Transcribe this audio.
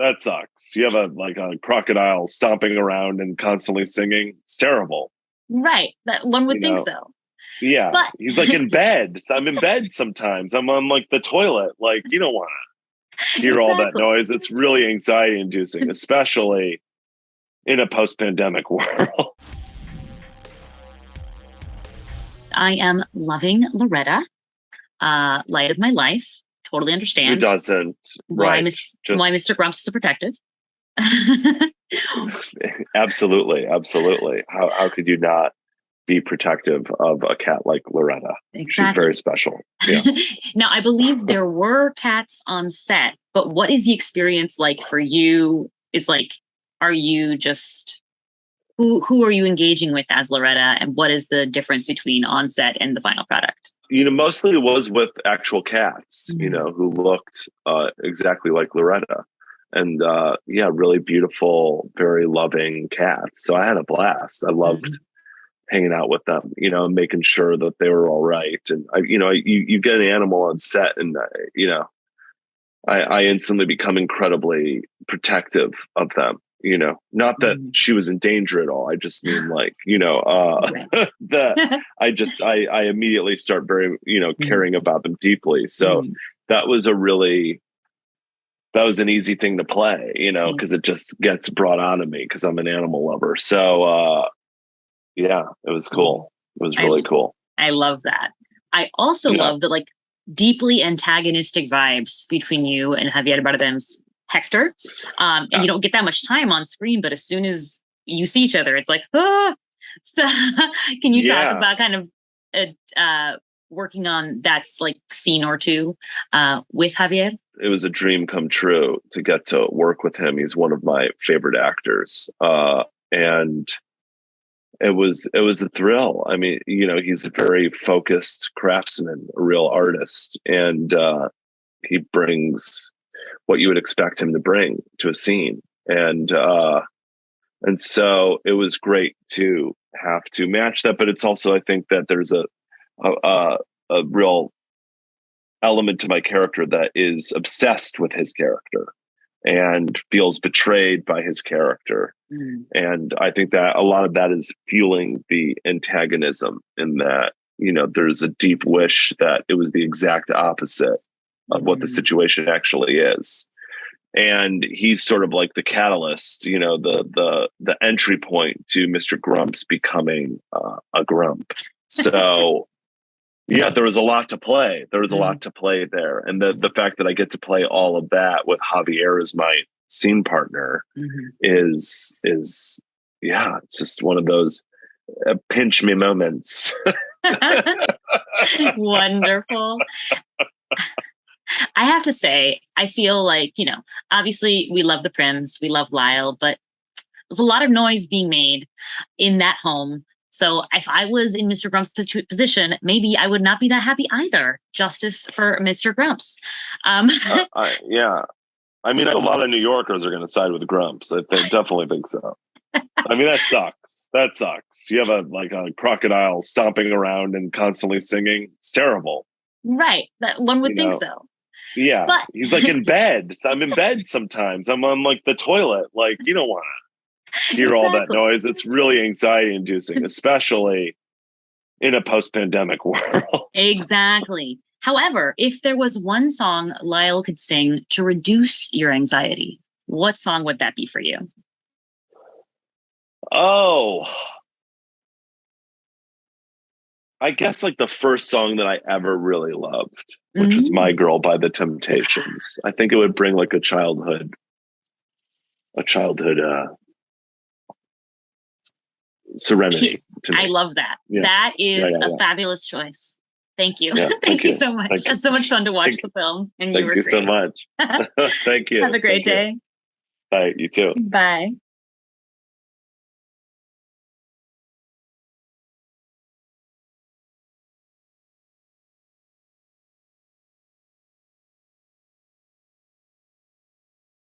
that sucks. You have a crocodile stomping around and constantly singing. It's terrible. Right. That one would You think know? so. Yeah. But He's like in bed. So I'm in bed sometimes. I'm on like the toilet. Like, you don't want to hear all that exactly. noise. It's really anxiety inducing, especially in a post-pandemic world. I am loving Loretta, light of my life. Totally Who understand doesn't? Right. why Just Mr. Grumps is so protective. absolutely, absolutely. How could you not be protective of a cat like Loretta? She's Exactly. very special. Yeah. Now, I believe there were cats on set, but what is the experience like for you? Are you just who are you engaging with as Loretta, and what is the difference between on set and the final product? Mostly it was with actual cats, who looked exactly like Loretta. And yeah, really beautiful, very loving cats. So I had a blast. I loved hanging out with them, making sure that they were all right. And you get an animal on set, and I instantly become incredibly protective of them. Not that she was in danger at all. I just mean I immediately start very, caring about them deeply. So that was an easy thing to play, because it just gets brought onto me because I'm an animal lover. So, yeah, it was cool. It was really cool. I love that. I also love the deeply antagonistic vibes between you and Javier Bardem's Hector. And you don't get that much time on screen, but as soon as you see each other, it's like, ah! So can you talk about kind of working on that scene or two with Javier? It was a dream come true to get to work with him. He's one of my favorite actors. And it was a thrill. I mean, he's a very focused craftsman, a real artist, and he brings what you would expect him to bring to a scene. And so it was great to have to match that. But it's also, I think that there's a real element to my character that is obsessed with his character and feels betrayed by his character. And I think that a lot of that is fueling the antagonism, in that, there's a deep wish that it was the exact opposite of what the situation actually is. And he's sort of like the catalyst, the entry point to Mr. Grumps becoming a grump. So yeah, there was a lot to play. There was a lot to play there. And the fact that I get to play all of that with Javier as my scene partner is yeah, it's just one of those pinch me moments. Wonderful. I have to say, I feel like, obviously we love the Prims, we love Lyle, but there's a lot of noise being made in that home. So if I was in Mr. Grumps' position, maybe I would not be that happy either. Justice for Mr. Grumps. Yeah. I mean, a lot of New Yorkers are going to side with Grumps. I definitely think so. I mean, that sucks. That sucks. You have a crocodile stomping around and constantly singing. It's terrible. Right. That one would think so. Yeah. But he's like in bed. So I'm in bed sometimes. I'm on the toilet. Like, you don't want to hear all that noise. It's really anxiety inducing, especially in a post-pandemic world. Exactly. However, if there was one song Lyle could sing to reduce your anxiety, what song would that be for you? Oh, I guess the first song that I ever really loved, which was My Girl by The Temptations. I think it would bring a childhood serenity to me. I love that. Yeah. That is a fabulous choice. Thank you. Yeah, thank you so much. It's so much fun to watch the film. And thank you so much. Thank you. Have a great day. Bye. You too. Bye.